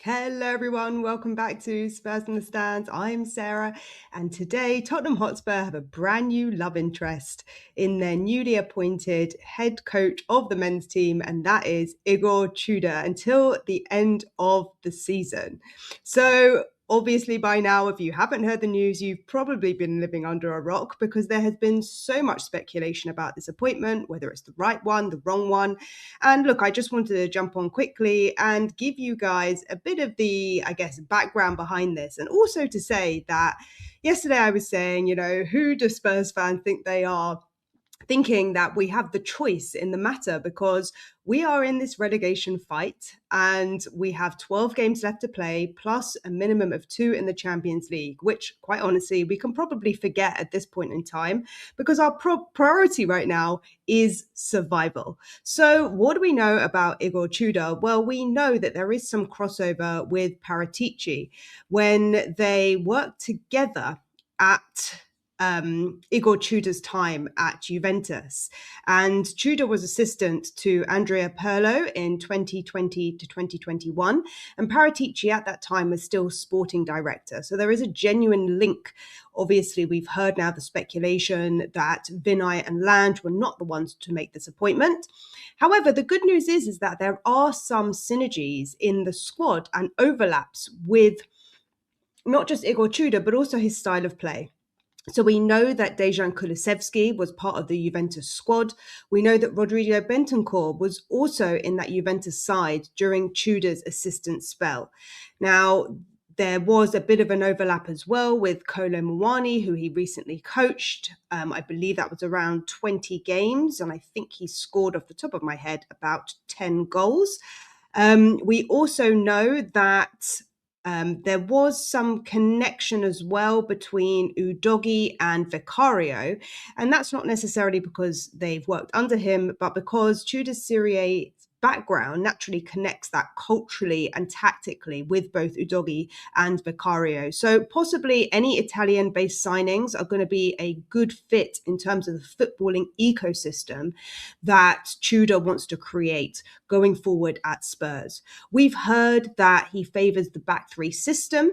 Hello, everyone. Welcome back to Spurs in the Stands. I'm Sarah, and today Tottenham Hotspur have a brand new love interest in their newly appointed head coach of the men's team, and that is Igor Tudor until the end of the season. So, obviously, by now, if you haven't heard the news, you've probably been living under a rock because there has been so much speculation about this appointment, whether it's the right one, the wrong one. And look, I just wanted to jump on quickly and give you guys a bit of the, background behind this. And also to say that yesterday I was saying, who do Spurs fans think they are? Thinking that we have the choice in the matter because we are in this relegation fight and we have 12 games left to play plus a minimum of 2 in the Champions League, which quite honestly, we can probably forget at this point in time because our priority right now is survival. So what do we know about Igor Tudor? Well, we know that there is some crossover with Paratici when they worked together at Igor Tudor's time at Juventus. And Tudor was assistant to Andrea Pirlo in 2020 to 2021. And Paratici at that time was still sporting director. So there is a genuine link. Obviously, we've heard now the speculation that Vinay and Land were not the ones to make this appointment. However, the good news is that there are some synergies in the squad and overlaps with not just Igor Tudor, but also his style of play. So we know that Dejan Kulusevski was part of the Juventus squad. We know that Rodrigo Bentancur was also in that Juventus side during Tudor's assistant spell. Now, there was a bit of an overlap as well with Kolo Muani, who he recently coached. I believe that was around 20 games, and I think he scored, off the top of my head, about 10 goals. We also know that there was some connection as well between Udogi and Vicario, and that's not necessarily because they've worked under him, but because Tudor's Serie A background naturally connects that culturally and tactically with both Udogi and Vicario. So possibly any Italian-based signings are going to be a good fit in terms of the footballing ecosystem that Tudor wants to create going forward at Spurs. We've heard that he favours the back three system.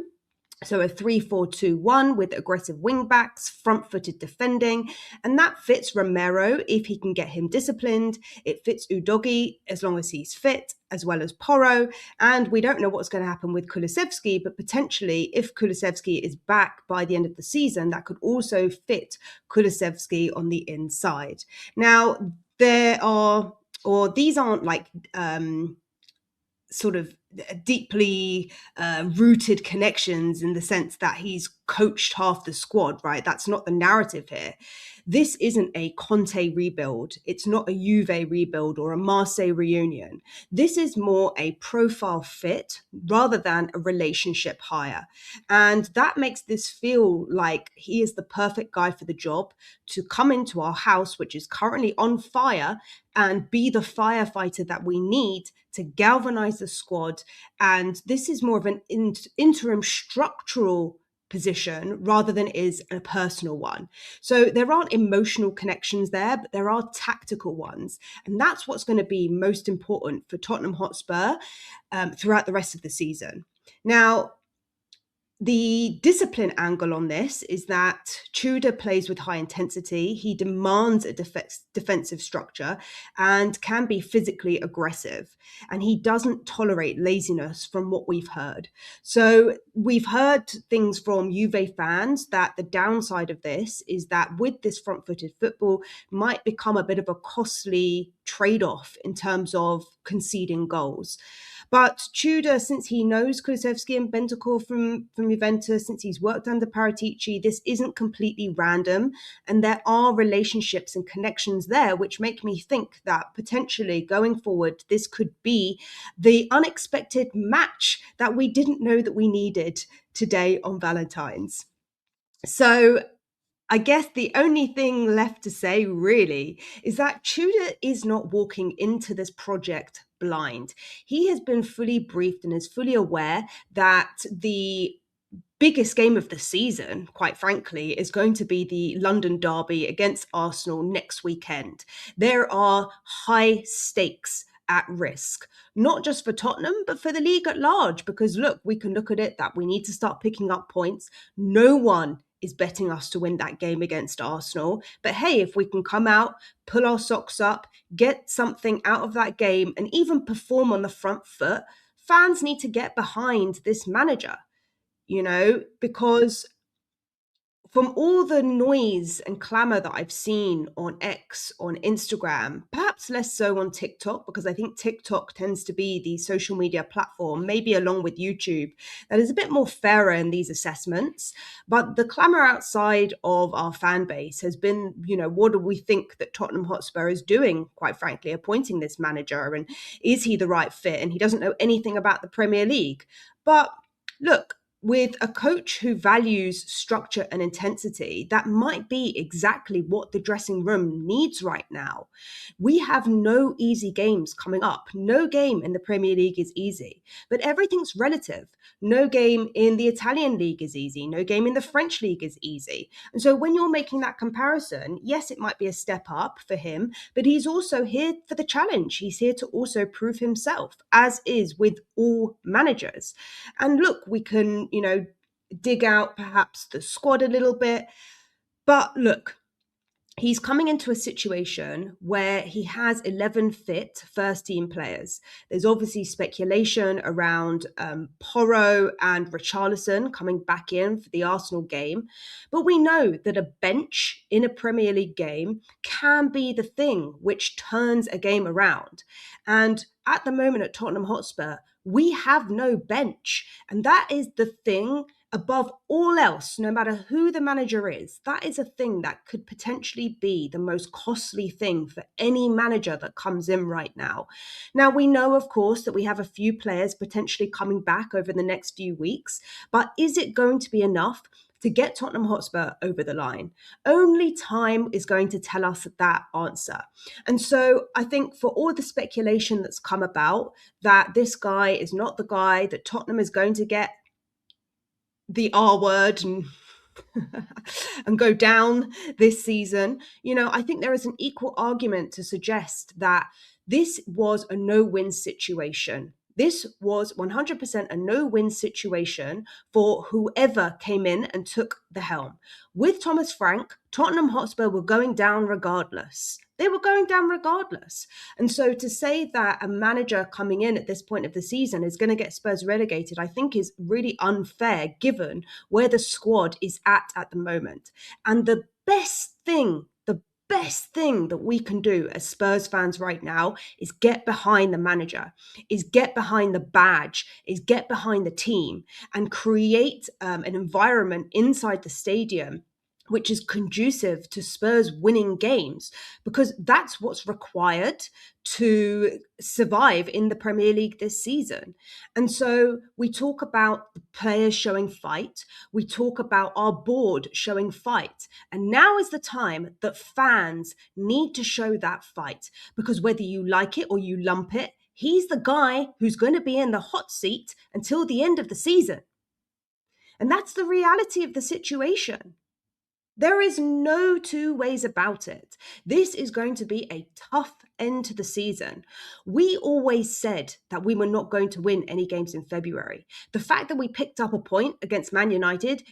So a 3-4-2-1 with aggressive wing backs, front-footed defending, and that fits Romero if he can get him disciplined. It fits Udogi as long as he's fit, as well as Porro. And we don't know what's going to happen with Kulusevski, but potentially if Kulusevski is back by the end of the season, that could also fit Kulusevski on the inside. Now, these aren't like sort of deeply rooted connections in the sense that he's coached half the squad, right? That's not the narrative here. This isn't a Conte rebuild. It's not a Juve rebuild or a Marseille reunion. This is more a profile fit rather than a relationship hire. And that makes this feel like he is the perfect guy for the job to come into our house, which is currently on fire, and be the firefighter that we need to galvanize the squad. And this is more of an interim structural position rather than is a personal one. So there aren't emotional connections there, but there are tactical ones. And that's what's going to be most important for Tottenham Hotspur throughout the rest of the season. Now, the discipline angle on this is that Tudor plays with high intensity. He demands a defensive structure and can be physically aggressive. And he doesn't tolerate laziness from what we've heard. So we've heard things from Juve fans that the downside of this is that with this front-footed football might become a bit of a costly trade-off in terms of conceding goals. But Tudor, since he knows Kulusevski and Bentancur from Juventus, since he's worked under Paratici, this isn't completely random. And there are relationships and connections there, which make me think that potentially going forward, this could be the unexpected match that we didn't know that we needed today on Valentine's. So I guess the only thing left to say really is that Tudor is not walking into this project blind. He has been fully briefed and is fully aware that the biggest game of the season, quite frankly, is going to be the London derby against Arsenal next weekend. There are high stakes at risk, not just for Tottenham, but for the league at large. Because look, we can look at it that we need to start picking up points. No one is betting us to win that game against Arsenal. But hey, if we can come out, pull our socks up, get something out of that game, and even perform on the front foot, fans need to get behind this manager, because from all the noise and clamour that I've seen on X, on Instagram, perhaps less so on TikTok, because I think TikTok tends to be the social media platform, maybe along with YouTube, that is a bit more fairer in these assessments. But the clamour outside of our fan base has been, what do we think that Tottenham Hotspur is doing, quite frankly, appointing this manager? And is he the right fit? And he doesn't know anything about the Premier League. But look, with a coach who values structure and intensity, that might be exactly what the dressing room needs right now. We have no easy games coming up. No game in the Premier League is easy, but everything's relative. No game in the Italian league is easy. No game in the French league is easy. And so when you're making that comparison, yes, it might be a step up for him, but he's also here for the challenge. He's here to also prove himself, as is with all managers. And look, we can, dig out perhaps the squad a little bit. But look, he's coming into a situation where he has 11 fit first team players. There's obviously speculation around Porro and Richarlison coming back in for the Arsenal game. But we know that a bench in a Premier League game can be the thing which turns a game around. And at the moment at Tottenham Hotspur, we have no bench. And that is the thing above all else, no matter who the manager is. That is a thing that could potentially be the most costly thing for any manager that comes in right now. Now, we know, of course, that we have a few players potentially coming back over the next few weeks, but is it going to be enough to get Tottenham Hotspur over the line? Only time is going to tell us that answer. And so I think for all the speculation that's come about that this guy is not the guy, that Tottenham is going to get the R word and and go down this season, I think there is an equal argument to suggest that this was a no-win situation. This was 100% a no-win situation for whoever came in and took the helm. With Thomas Frank, Tottenham Hotspur were going down regardless. They were going down regardless. And so to say that a manager coming in at this point of the season is going to get Spurs relegated, I think is really unfair given where the squad is at the moment. And the best thing that we can do as Spurs fans right now is get behind the manager, is get behind the badge, is get behind the team and create an environment inside the stadium which is conducive to Spurs winning games, because that's what's required to survive in the Premier League this season. And so we talk about the players showing fight, we talk about our board showing fight, and now is the time that fans need to show that fight, because whether you like it or you lump it, he's the guy who's going to be in the hot seat until the end of the season. And that's the reality of the situation. There is no two ways about it. This is going to be a tough end to the season. We always said that we were not going to win any games in February. The fact that we picked up a point against Man United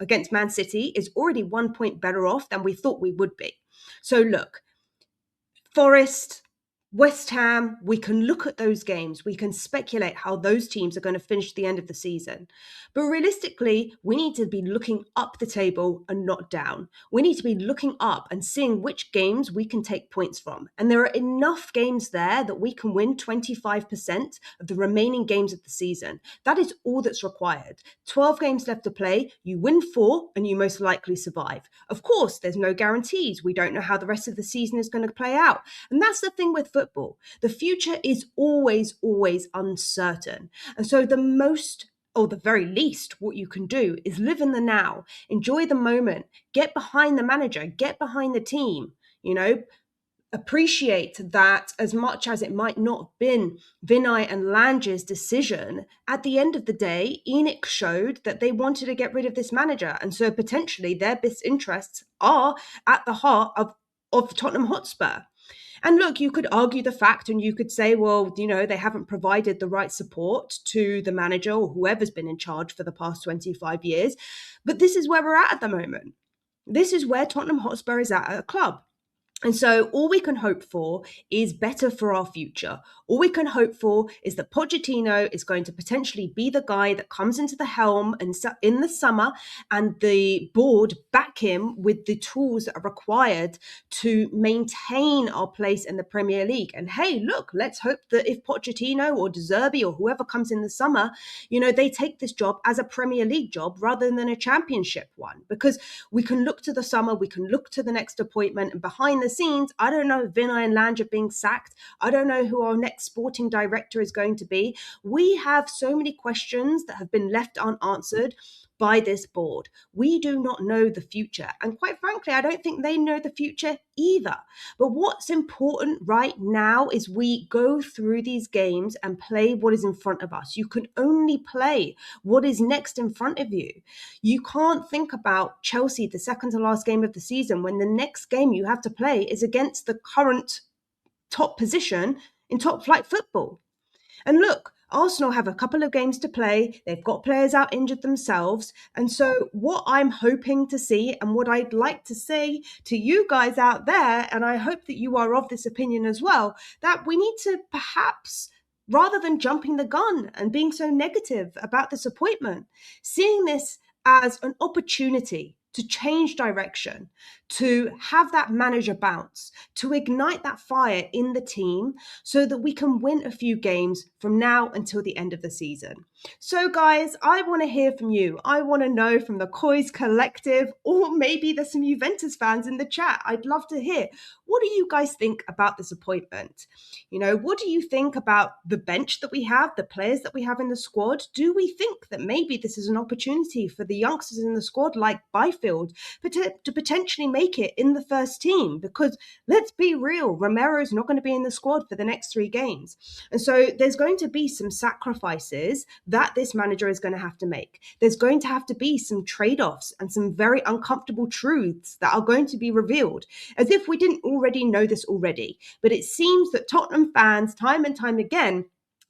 against Man City is already 1 point better off than we thought we would be. So look, Forest, West Ham, we can look at those games. We can speculate how those teams are going to finish the end of the season. But realistically, we need to be looking up the table and not down. We need to be looking up and seeing which games we can take points from. And there are enough games there that we can win 25% of the remaining games of the season. That is all that's required. 12 games left to play. You win 4 and you most likely survive. Of course, there's no guarantees. We don't know how the rest of the season is going to play out. And that's the thing with football. The future is always uncertain. And so the very least, what you can do is live in the now, enjoy the moment, get behind the manager, get behind the team, appreciate that as much as it might not have been Vinay and Lange's decision, at the end of the day, ENIC showed that they wanted to get rid of this manager. And so potentially their best interests are at the heart of Tottenham Hotspur. And look, you could argue the fact and you could say, well, they haven't provided the right support to the manager or whoever's been in charge for the past 25 years. But this is where we're at the moment. This is where Tottenham Hotspur is at a club. And so all we can hope for is better for our future. All we can hope for is that Pochettino is going to potentially be the guy that comes into the helm in the summer, and the board back him with the tools that are required to maintain our place in the Premier League. And hey, look, let's hope that if Pochettino or De Zerbi or whoever comes in the summer, they take this job as a Premier League job rather than a Championship one. Because we can look to the summer, we can look to the next appointment, and behind the scenes, I don't know if Vinay and Lange are being sacked. I don't know who our next sporting director is going to be. We have so many questions that have been left unanswered by this board. We do not know the future. And quite frankly, I don't think they know the future either. But what's important right now is we go through these games and play what is in front of us. You can only play what is next in front of you. You can't think about Chelsea, the second to last game of the season, when the next game you have to play is against the current top position in top flight football. And look, Arsenal have a couple of games to play. They've got players out injured themselves. And so what I'm hoping to see, and what I'd like to say to you guys out there, and I hope that you are of this opinion as well, that we need to perhaps, rather than jumping the gun and being so negative about this appointment, seeing this as an opportunity to change direction, to have that manager bounce, to ignite that fire in the team so that we can win a few games from now until the end of the season. So guys, I want to hear from you. I want to know from the COYS collective, or maybe there's some Juventus fans in the chat. I'd love to hear. What do you guys think about this appointment? What do you think about the bench that we have, the players that we have in the squad? Do we think that maybe this is an opportunity for the youngsters in the squad like Byfield to potentially make it in the first team? Because let's be real, Romero is not going to be in the squad for the next 3 games. And so there's going to be some sacrifices that this manager is going to have to make. There's going to have to be some trade-offs and some very uncomfortable truths that are going to be revealed, as if we didn't already know this already. But it seems that Tottenham fans, time and time again,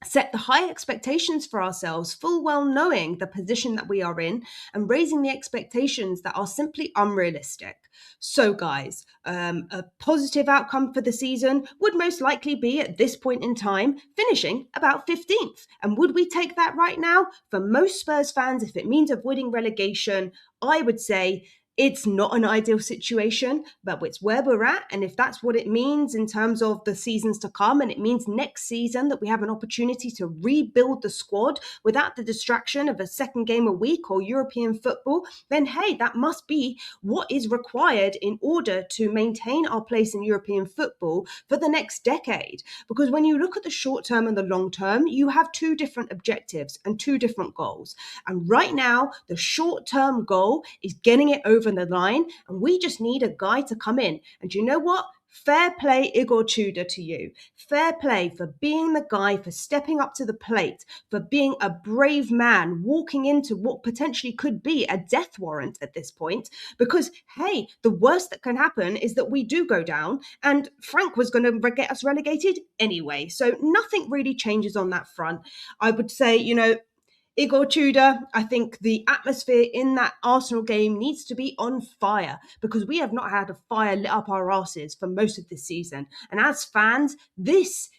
set the high expectations for ourselves, full well knowing the position that we are in, and raising the expectations that are simply unrealistic. So guys, a positive outcome for the season would most likely be, at this point in time, finishing about 15th. And would we take that right now? For most Spurs fans, if it means avoiding relegation, I would say it's not an ideal situation, but it's where we're at. And if that's what it means in terms of the seasons to come, and it means next season that we have an opportunity to rebuild the squad without the distraction of a second game a week or European football, then hey, that must be what is required in order to maintain our place in European football for the next decade. Because when you look at the short term and the long term, you have 2 different objectives and 2 different goals. And right now, the short term goal is getting it over the line, and we just need a guy to come in. And you know what? Fair play, Igor Tudor, to you. Fair play for being the guy, for stepping up to the plate, for being a brave man, walking into what potentially could be a death warrant at this point. Because, hey, the worst that can happen is that we do go down, and Frank was going to get us relegated anyway. So nothing really changes on that front. I would say, Igor Tudor, I think the atmosphere in that Arsenal game needs to be on fire, because we have not had a fire lit up our asses for most of this season. And as fans, this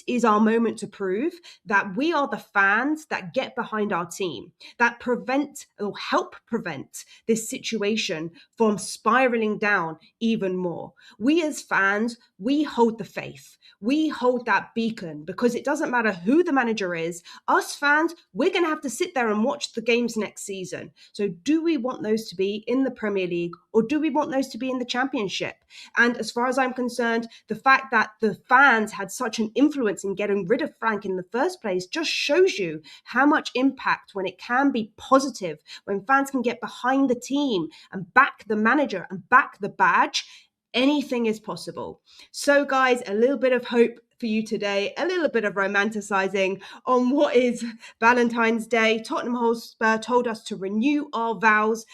is our moment to prove that we are the fans that get behind our team, that prevent or help prevent this situation from spiraling down even more. We as fans, we hold the faith. We hold that beacon, because it doesn't matter who the manager is. Us fans, we're going to have to sit there and watch the games next season. So do we want those to be in the Premier League, or do we want those to be in the Championship? And as far as I'm concerned, the fact that the fans had such an influence in getting rid of Frank in the first place just shows you how much impact, when it can be positive, when fans can get behind the team and back the manager and back the badge, anything is possible. So guys, a little bit of hope for you today a little bit of romanticizing on what is Valentine's Day. Tottenham Hotspur told us to renew our vows.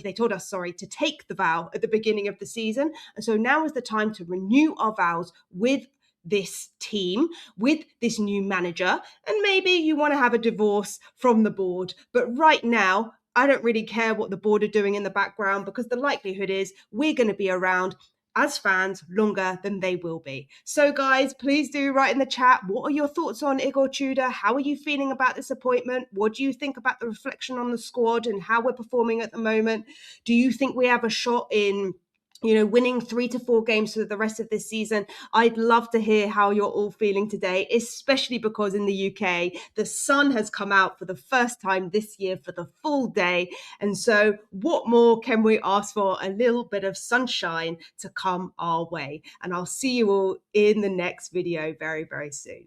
They told us, to take the vow at the beginning of the season. And so now is the time to renew our vows with this team, with this new manager. And maybe you want to have a divorce from the board. But right now, I don't really care what the board are doing in the background, because the likelihood is we're going to be around as fans longer than they will be. So guys, please do write in the chat, what are your thoughts on Igor Tudor? How are you feeling about this appointment? What do you think about the reflection on the squad and how we're performing at the moment? Do you think we have a shot in winning 3 to 4 games for the rest of this season? I'd love to hear how you're all feeling today, especially because in the UK, the sun has come out for the first time this year for the full day. And so what more can we ask for? A little bit of sunshine to come our way. And I'll see you all in the next video very, very soon.